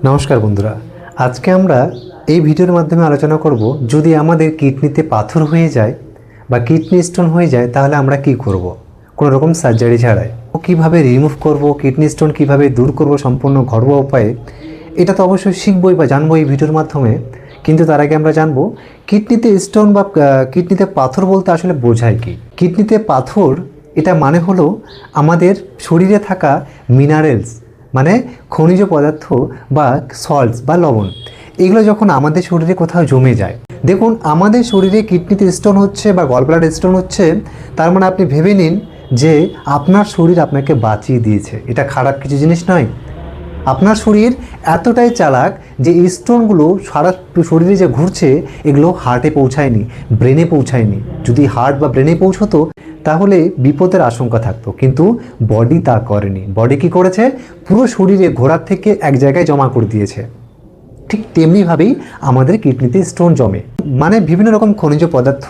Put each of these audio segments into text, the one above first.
নমস্কার বন্ধুরা, আজকে আমরা এই ভিডিওর মাধ্যমে আলোচনা করব যদি আমাদের কিডনিতে পাথর হয়ে যায় বা কিডনি স্টোন হয়ে যায় তাহলে আমরা কি করব কোনো রকম সার্জারি ছাড়াই। কিভাবে রিমুভ করব, কিডনি স্টোন কিভাবে দূর করব সম্পূর্ণ ঘরোয়া উপায়ে, এটা তো অবশ্যই শিখবই বা জানবো এই ভিডিওর মাধ্যমে। কিন্তু তার আগে আমরা জানবো কিডনিতে স্টোন বা কিডনিতে পাথর বলতে আসলে বোঝায় কি। কিডনিতে পাথর এটা মানে হলো আমাদের শরীরে থাকা মিনারেলস মানে খনিজ পদার্থ বা সল্টস বা লবণ, এগুলো যখন আমাদের শরীরে কোথাও জমে যায়। দেখুন, আমাদের শরীরে কিডনিতে স্টোন হচ্ছে বা গলব্লাডার স্টোন হচ্ছে, তার মানে আপনি ভেবে নিন যে আপনার শরীর আপনাকে বাঁচিয়ে দিয়েছে। এটা খারাপ কিছু জিনিস নয়। আপনার শরীর এতটাই চালাক যে এই স্টোনগুলো সারা শরীরে যে ঘুরছে এগুলো হার্টে পৌঁছায়নি, ব্রেনে পৌঁছায়নি। যদি হার্ট বা ব্রেনে পৌঁছতো তাহলে বিপদের আশঙ্কা থাকতো, কিন্তু বডি তা করেনি। বডি কি করেছে? পুরো শরীরে ঘোরার থেকে এক জায়গায় জমা করে দিয়েছে। ঠিক তেমনিভাবেই আমাদের কিডনিতে স্টোন জমে, মানে বিভিন্ন রকম খনিজ পদার্থ,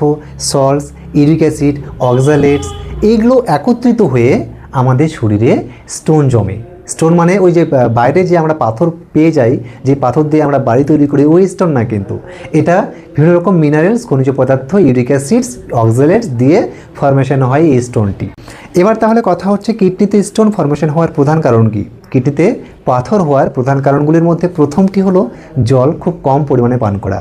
সল্টস, ইউরিক অ্যাসিড, অক্সালেটস, এইগুলো একত্রিত হয়ে আমাদের শরীরে স্টোন জমে। স্টোন মানে ওই যে বাইরে যে আমরা পাথর পেয়ে যাই, যে পাথর দিয়ে আমরা বাড়ি তৈরি করি, ওই স্টোন না, কিন্তু এটা বিভিন্ন রকম মিনারেলস, খনিজ পদার্থ, ইউরিক অ্যাসিডস, অক্সালেটস দিয়ে ফরমেশন হয় এই স্টোনটি। এবার তাহলে কথা হচ্ছে কিডনিতে স্টোন ফরমেশন হওয়ার প্রধান কারণ কি। কিডনিতে পাথর হওয়ার প্রধান কারণগুলির মধ্যে প্রথমটি হলো জল খুব কম পরিমাণে পান করা।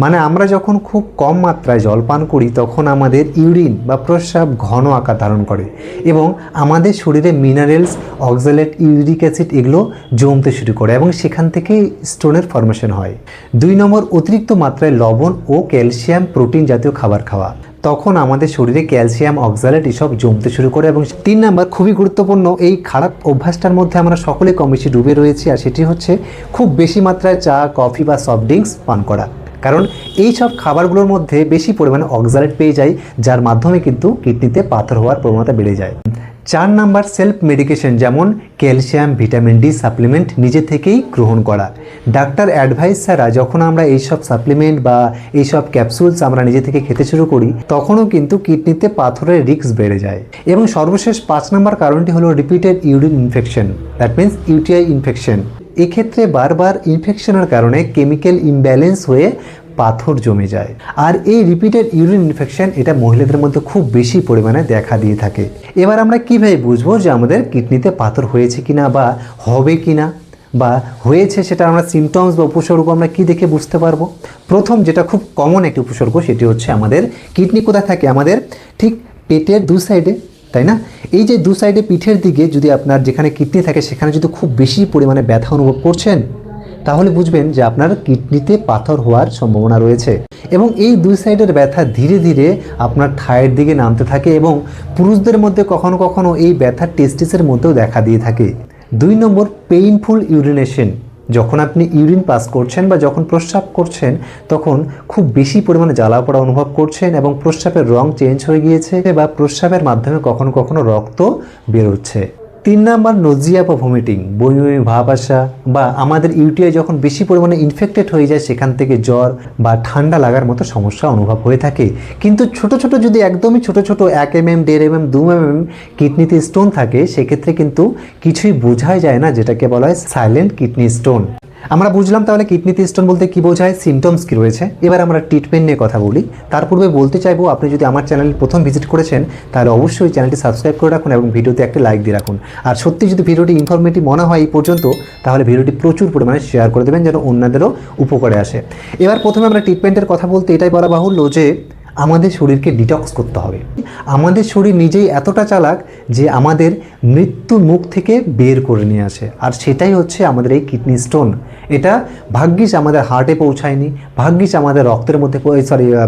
মানে আমরা যখন খুব কম মাত্রায় জল পান করি তখন আমাদের ইউরিন বা প্রস্রাব ঘন আকার ধারণ করে এবং আমাদের শরীরে মিনারেলস, অক্সালেট, ইউরিক অ্যাসিড এগুলো জমতে শুরু করে এবং সেখান থেকে স্টোনের ফরমেশন হয়। 2 নম্বর, অতিরিক্ত মাত্রায় লবণ ও ক্যালসিয়াম, প্রোটিন জাতীয় খাবার খাওয়া। তখন আমাদের শরীরে ক্যালসিয়াম, অক্সালেট এসব জমতে শুরু করে। এবং 3 নম্বর, খুবই গুরুত্বপূর্ণ, এই খারাপ অভ্যাসটার মধ্যে আমরা সকলে কম বেশি ডুবে রয়েছি, আর সেটি হচ্ছে খুব বেশি মাত্রায় চা, কফি বা সফট ড্রিঙ্কস পান করা। কারণ এই সব খাবারগুলোর মধ্যে বেশি পরিমাণে অক্সালেট পেয়ে যায়, যার মাধ্যমে কিন্তু কিডনিতে পাথর হওয়ার প্রবণতা বেড়ে যায়। 4 নাম্বার, সেলফ মেডিকেশন, যেমন ক্যালসিয়াম, ভিটামিন ডি সাপ্লিমেন্ট নিজে থেকেই গ্রহণ করা। ডাক্তার অ্যাডভাইস ছাড়া যখন আমরা এইসব সাপ্লিমেন্ট বা এইসব ক্যাপসুলস আমরা নিজে থেকে খেতে শুরু করি তখনও কিন্তু কিডনিতে পাথরের রিস্ক বেড়ে যায়। এবং সর্বশেষ 5 নাম্বার কারণটি হলো repeated urine infection, that means UTI infection. এক্ষেত্রে বারবার ইনফেকশনের কারণে কেমিক্যাল ইমব্যালেন্স হয়ে পাথর জমে যায়। আর এই রিপিটেড ইউরিন ইনফেকশন এটা মহিলাদের মধ্যে খুব বেশি পরিমাণে দেখা দিয়ে থাকে। এবার আমরা কীভাবে বুঝবো যে আমাদের কিডনিতে পাথর হয়েছে কিনা বা হবে কিনা, বা হয়েছে সেটা আমরা সিমটমস বা উপসর্গ আমরা কি দেখে বুঝতে পারবো? প্রথম যেটা খুব কমন একটি উপসর্গ সেটি হচ্ছে আমাদের কিডনি কোথায় থাকে? আমাদের ঠিক পেটের 2 সাইডে, তাই না? এই যে 2 সাইডে পিঠের দিকে যদি আপনার যেখানে কিডনি থাকে সেখানে যদি খুব বেশি পরিমাণে ব্যথা অনুভব করছেন তাহলে বুঝবেন যে আপনার কিডনিতে পাথর হওয়ার সম্ভাবনা রয়েছে। এবং এই 2 সাইডের ব্যথা ধীরে ধীরে আপনার থায়ের দিকে নামতে থাকে এবং পুরুষদের মধ্যে কখনো কখনো এই ব্যথা টেস্টিসের মধ্যেও দেখা দিয়ে থাকে। 2 নম্বর, পেইনফুল ইউরিনেশন, যখন আপনি ইউরিন পাস করছেন বা যখন প্রস্রাব করছেন তখন খুব বেশি পরিমাণে জ্বালা পোড়া অনুভব করছেন এবং প্রস্রাবের রং চেঞ্জ হয়ে গিয়েছে বা প্রস্রাবের মাধ্যমে কখনো কখনো রক্ত বেরোচ্ছে। 3 নাম্বার, নোজিয়া বা ভমিটিং, বমি বমি ভাব আসা, বা আমাদের ইউটিআই যখন বেশি পরিমাণে ইনফেক্টেড হয়ে যায় সেখান থেকে জ্বর বা ঠান্ডা লাগার মতো সমস্যা অনুভব হয়ে থাকে। কিন্তু ছোট ছোট যদি একদমই ছোট ছোট 1 mm, 1.5 mm, 2 mm কিডনিতে স্টোন থাকে সেক্ষেত্রে কিন্তু কিছুই বোঝাই যায় না, যেটাকে বলা হয় সাইলেন্ট কিডনি স্টোন। আমরা বুঝলাম তাহলে কিডনিতে স্টোন বলতে কি বোঝায়, সিমটমস কি রয়েছে। এবার আমরা ট্রিটমেন্ট নিয়ে কথা বলি। তার পূর্বে বলতে চাইবো, আপনি যদি আমার চ্যানেল প্রথম ভিজিট করেছেন তাহলে অবশ্যই চ্যানেলটি সাবস্ক্রাইব করে রাখুন এবং ভিডিওতে একটা লাইক দিয়ে রাখুন। আর সত্যি যদি ভিডিওটি ইনফরমেটিভ মনে হয় এই পর্যন্ত তাহলে ভিডিওটি প্রচুর পরিমাণে শেয়ার করে দেবেন যেন অন্যদেরও উপকারে আসে। এবার প্রথমে আমরা ট্রিটমেন্টের কথা বলতে এটাই বলা বাহুল্য যে আমাদের শরীরকে ডিটক্স করতে হবে। আমাদের শরীর নিজেই এতটা চালাক যে আমাদের মৃত্যুর মুখ থেকে বের করে নিয়ে আসে, আর সেটাই হচ্ছে আমাদের এই কিডনি স্টোন। এটা ভাগ্যিস আমাদের হার্টে পৌঁছায়নি, ভাগ্যিস আমাদের রক্তের মধ্যে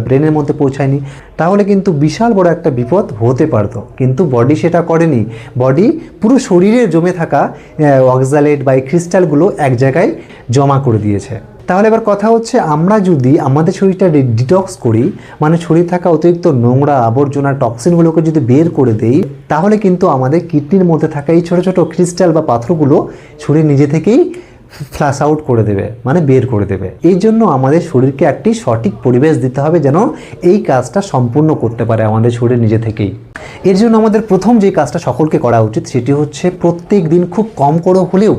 ব্রেনের মধ্যে পৌঁছায়নি, তাহলে কিন্তু বিশাল বড় একটা বিপদ হতে পারতো। কিন্তু বডি সেটা করেনি। বডি পুরো শরীরে জমে থাকা অক্সালেট বা এই ক্রিস্টালগুলো এক জায়গায় জমা করে দিয়েছে। তাহলে এবার কথা হচ্ছে, আমরা যদি আমাদের শরীরটা ডিটক্স করি, মানে শরীর থাকা অতিরিক্ত নোংরা আবর্জনা টক্সিনগুলোকে যদি বের করে দেই, তাহলে কিন্তু আমাদের কিডনির মধ্যে থাকা এই ছোটো ছোটো ক্রিস্টাল বা পাথরগুলো শরীর নিজে থেকেই ফ্লাশ আউট করে দেবে, মানে বের করে দেবে। এই জন্য আমাদের শরীরকে একটি সঠিক পরিবেশ দিতে হবে যেন এই কাজটা সম্পূর্ণ করতে পারে আমাদের শরীর নিজে থেকেই। এর জন্য আমাদের প্রথম যে কাজটা সকলকে করা উচিত সেটি হচ্ছে প্রত্যেক দিন খুব কম করে হলেও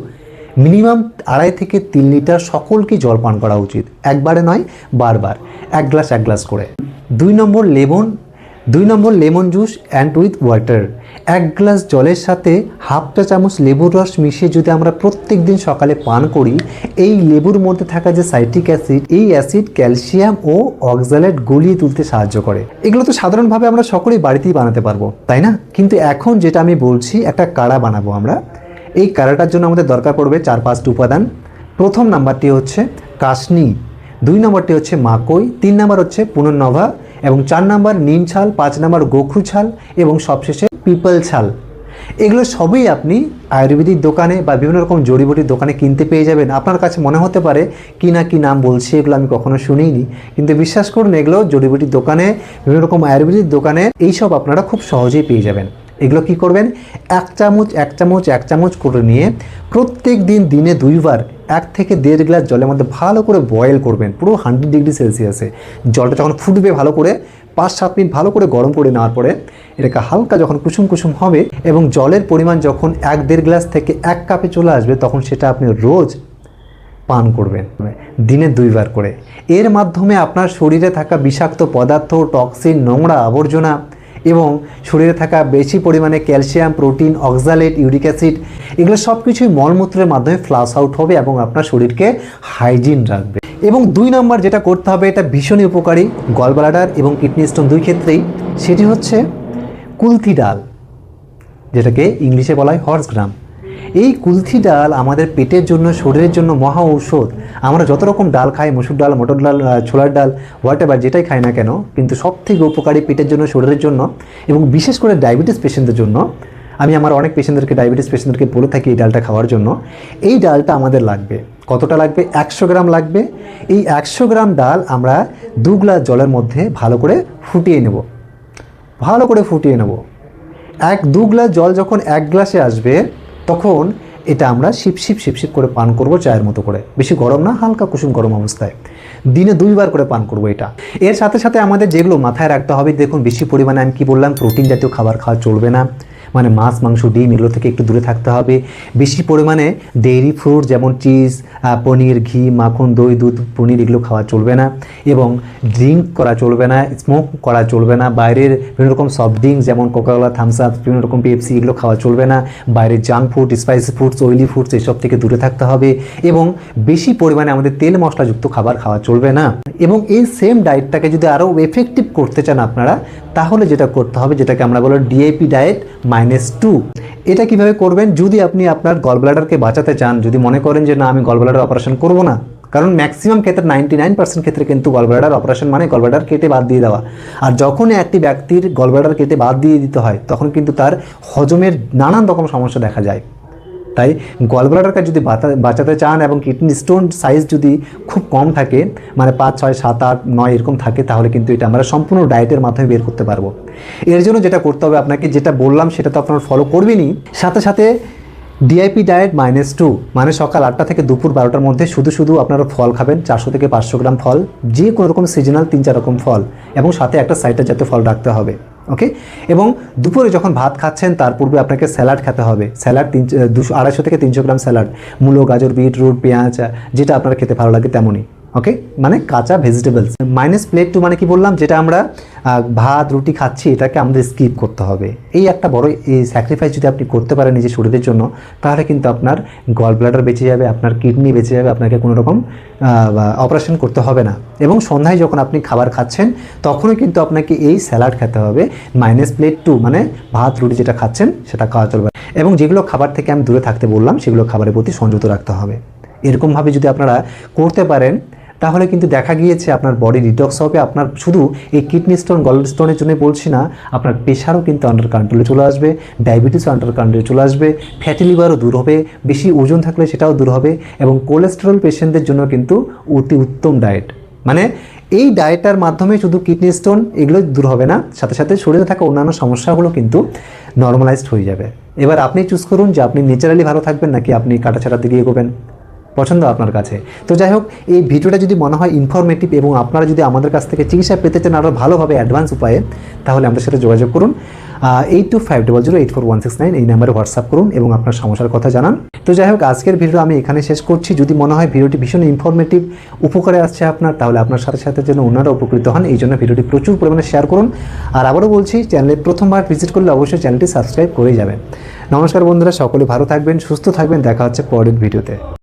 মিনিমাম 2.5 থেকে 3 লিটার সকলকে জল পান করা উচিত, একবারে নয় বারবার, এক গ্লাস করে। 2 নম্বর lemon juice and with water. 1 glass জলের সাথে হাফ চা চামচ লেবুর রস মিশিয়ে যদি আমরা প্রত্যেক দিন সকালে পান করি, এই লেবুর মধ্যে থাকা যে সাইট্রিক অ্যাসিড, এই অ্যাসিড ক্যালসিয়াম ও অক্সালেট গলিয়ে তুলতে সাহায্য করে। এগুলো তো সাধারণভাবে আমরা সকলেই বাড়িতেই বানাতে পারবো, তাই না? কিন্তু এখন যেটা আমি বলছি, একটা কাড়া বানাবো আমরা। এই কাড়াটার জন্য আমাদের দরকার পড়বে 4-5টি উপাদান। প্রথম নাম্বারটি হচ্ছে কাশনি, 2 নম্বরটি হচ্ছে মাকই, 3 নম্বর হচ্ছে পুনর্নভা এবং 4 নম্বর নিম ছাল, 5 নম্বর গোখু ছাল এবং সবশেষে পিপল ছাল। এগুলো সবই আপনি আয়ুর্বেদিক দোকানে বা বিভিন্ন রকম জড়িবুটির দোকানে কিনতে পেয়ে যাবেন। আপনার কাছে মনে হতে পারে কি নাম বলছি, এগুলো আমি কখনো শুনিনি, কিন্তু বিশ্বাস করুন এগুলো জড়িবুটির দোকানে, বিভিন্ন রকম আয়ুর্বেদিক দোকানে এইসব আপনারা খুব সহজেই পেয়ে যাবেন। এগুলো কি করবেন, 1 চামচ করে নিয়ে প্রত্যেক দিনে 2 বার 1 থেকে 1.5 গ্লাস জলের মধ্যে ভালো করে বয়েল করবেন, পুরো 100 ডিগ্রি সেলসিয়াসে। জলটা যখন ফুটবে ভালো করে 5-7 মিনিট ভালো করে গরম করে নেওয়ার পরে এটাকে হালকা যখন কুসুম হবে এবং জলের পরিমাণ যখন 1-1.5 গ্লাস থেকে 1 কাপে চলে আসবে, তখন সেটা আপনি রোজ পান করবেন, দিনে 2 বার করে। এর মাধ্যমে আপনার শরীরে থাকা বিষাক্ত পদার্থ, টক্সিন, নোংরা আবর্জনা এবং শরীরে থাকা বেশি পরিমাণে calcium, protein, oxalate, uric acid, এগুলো সব কিছুই মলমূত্রের মাধ্যমে ফ্লাশ আউট হবে এবং আপনার শরীরকে হাইজিন রাখবে। এবং 2 নম্বর যেটা করতে হবে, এটা ভীষণই উপকারী গল ব্লাডার এবং কিডনি স্টোন 2 ক্ষেত্রেই, সেটি হচ্ছে কুলথি ডাল, যেটাকে ইংলিশে বলা হয় হর্স গ্রাম। এই কুলথি ডাল আমাদের পেটের জন্য, শরীরের জন্য মহা ঔষধ। আমরা যত রকম ডাল খাই, মসুর ডাল, মটর ডাল, ছোলার ডাল, হোয়াটএভার যেটাই খাই না কেন, কিন্তু সবথেকে উপকারী পেটের জন্য, শরীরের জন্য এবং বিশেষ করে ডায়াবেটিস পেশেন্টদের জন্য। আমি আমার অনেক পেশেন্টদেরকে, ডায়াবেটিস পেশেন্টদেরকে বলে থাকি এই ডালটা খাওয়ার জন্য। এই ডালটা আমাদের লাগবে, কতটা লাগবে, 100 গ্রাম লাগবে। এই 100 গ্রাম ডাল আমরা 2 গ্লাস জলের মধ্যে ভালো করে ফুটিয়ে নেব। 1-2 গ্লাস জল যখন 1 গ্লাসে আসবে, তখন এটা আমরা শিপ করে পান করব, চায়ের মতো করে, বেশি গরম না, হালকা কুসুম গরম অবস্থায়। দিনে 2 বার করে পান করব এটা। এর সাথে সাথে আমাদের যেগুলো মাথায় রাখতে হবে, দেখুন বেশি পরিমাণে আমি কি বললাম, প্রোটিন জাতীয় খাবার খাওয়া চলবে না, মানে মাছ, মাংস, ডিম এগুলো থেকে একটু দূরে থাকতে হবে। বেশি পরিমাণে ডেইরি ফ্রুট যেমন চিজ, পনির, ঘি, মাখন, দই, দুধ, পনির এগুলো খাওয়া চলবে না এবং ড্রিঙ্ক করা চলবে না, স্মোক করা চলবে না। বাইরের বিভিন্ন রকম সফট ড্রিঙ্কস যেমন কোকাকোলা, থামস আপ, বিভিন্ন রকম পেপসি এগুলো খাওয়া চলবে না। বাইরের junk food, spicy foods, oily foods এসব থেকে দূরে থাকতে হবে এবং বেশি পরিমাণে আমাদের তেল মশলাযুক্ত খাবার খাওয়া চলবে না। এবং এই সেম ডায়েটটাকে যদি আরও এফেক্টিভ করতে চান আপনারা, তাহলে যেটা করতে হবে, যেটাকে আমরা বলি ডিএপি ডায়েট -2। এটা কিভাবে করবেন, যদি আপনি আপনার গল ব্লাডারকে বাঁচাতে চান, যদি মনে করেন যে না আমি গল ব্লাডার অপারেশন করব না, কারণ ম্যাক্সিমাম ক্ষেত্রে 99% ক্ষেত্রে কিন্তু গল ব্লাডার অপারেশন মানে গল ব্লাডার কেটে বাদ দিয়ে দেওয়া। আর যখনই একটি ব্যক্তির গল ব্লাডার কেটে বাদ দিয়ে দিতে হয়, তখন কিন্তু তার হজমের নানান রকম সমস্যা দেখা যায়। তাই গল ব্লাডারকে যদি বাঁচাতে চান এবং কিডনি স্টোন সাইজ যদি খুব কম থাকে, মানে 5, 6, 7, 8, 9 এরকম থাকে, তাহলে কিন্তু এটা আমরা সম্পূর্ণ ডায়েটের মাধ্যমে বের করতে পারবো। এর জন্য যেটা করতে হবে আপনাকে, যেটা বললাম সেটা তো আপনারা ফলো করবেনই, সাথে সাথে ডিআইপি ডায়েট -2, মানে সকাল 8টা থেকে দুপুর 12টার মধ্যে শুধু আপনারা ফল খাবেন, 400 থেকে 500 গ্রাম ফল, যে কোনো রকম সিজনাল 3-4 রকম ফল, এবং সাথে একটা সাইডার জাতীয় ফল রাখতে হবে, ওকে। এবং দুপুরে যখন ভাত খাচ্ছেন তার পূর্বে আপনাকে স্যালাড খেতে হবে। স্যালাড 250 থেকে 300 গ্রাম স্যালাড, মূলো, গাজর, বিটরুট, পেঁয়াজ, যেটা আপনার খেতে ভালো লাগে তেমনই, ওকে, মানে কাঁচা ভেজিটেবলস। -2 মানে কি বললাম, যেটা আমরা ভাত রুটি খাচ্ছি এটাকে আমাদের স্কিপ করতে হবে। এই একটা বড় এই স্যাক্রিফাইস যদি আপনি করতে পারেন নিজের শরীরের জন্য, তাহলে কিন্তু আপনার গল ব্লাডার বেঁচে যাবে, আপনার কিডনি বেঁচে যাবে, আপনাকে কোনো রকম অপারেশন করতে হবে না। এবং সন্ধ্যায় যখন আপনি খাবার খাচ্ছেন, তখনই কিন্তু আপনাকে এই স্যালাড খেতে হবে। -2 মানে ভাত রুটি যেটা খাচ্ছেন সেটা খাওয়া চলবে, এবং যেগুলো খাবার থেকে আমি দূরে থাকতে বললাম সেগুলো খাবারের প্রতি সংযত রাখতে হবে। এরকমভাবে যদি আপনারা করতে পারেন, তাহলে কিন্তু দেখা গিয়েছে আপনার বডি ডিটক্স হবে। আপনার শুধু এই কিডনি স্টোন, গল স্টোনের জন্য বলছি না, আপনার প্রেশারও কিন্তু আন্ডার কন্ট্রোলে চলে আসবে, ডায়াবেটিসও আন্ডার কন্ট্রোলে চলে আসবে, ফ্যাটি লিভারও দূর হবে, বেশি ওজন থাকলে সেটাও দূর হবে, এবং কোলেস্টেরল পেশেন্টদের জন্য কিন্তু অতি উত্তম ডায়েট। মানে এই ডায়েটার মাধ্যমে শুধু কিডনি স্টোন এগুলো দূর হবে না, সাথে সাথে শরীরে থাকা অন্যান্য সমস্যাগুলো কিন্তু নর্মালাইজড হয়ে যাবে। এবার আপনি চুজ করুন যে আপনি ন্যাচারালি ভালো থাকবেন নাকি আপনি কাটাছাড়ার দিকে এগোবেন, পছন্দ আপনার কাছে। তো যাই হোক, এই ভিডিওটা যদি মনে হয় ইনফরমেটিভ এবং আপনারা যদি আমাদের কাছ থেকে চিকিৎসা পেতে চান আরও ভালোভাবে অ্যাডভান্স উপায়ে, তাহলে আমাদের সাথে যোগাযোগ করুন। 8250084169 এই নাম্বারে হোয়াটসঅ্যাপ করুন এবং আপনার সমস্যার কথা জানান। তো যাই হোক, আজকের ভিডিও আমি এখানে শেষ করছি। যদি মনে হয় ভিডিওটি ভীষণ ইনফরমেটিভ, উপকারে আসছে আপনার, তাহলে আপনার সাথে সাথে যেন অন্যরা উপকৃত হন, এই জন্য ভিডিওটি প্রচুর পরিমাণে শেয়ার করুন। আর আবারও বলছি, চ্যানেলে প্রথমবার ভিজিট করলে অবশ্যই চ্যানেলটি সাবস্ক্রাইব করেই যাবেন। নমস্কার বন্ধুরা, সকলে ভালো থাকবেন, সুস্থ থাকবেন, দেখা হচ্ছে পরের ভিডিওতে।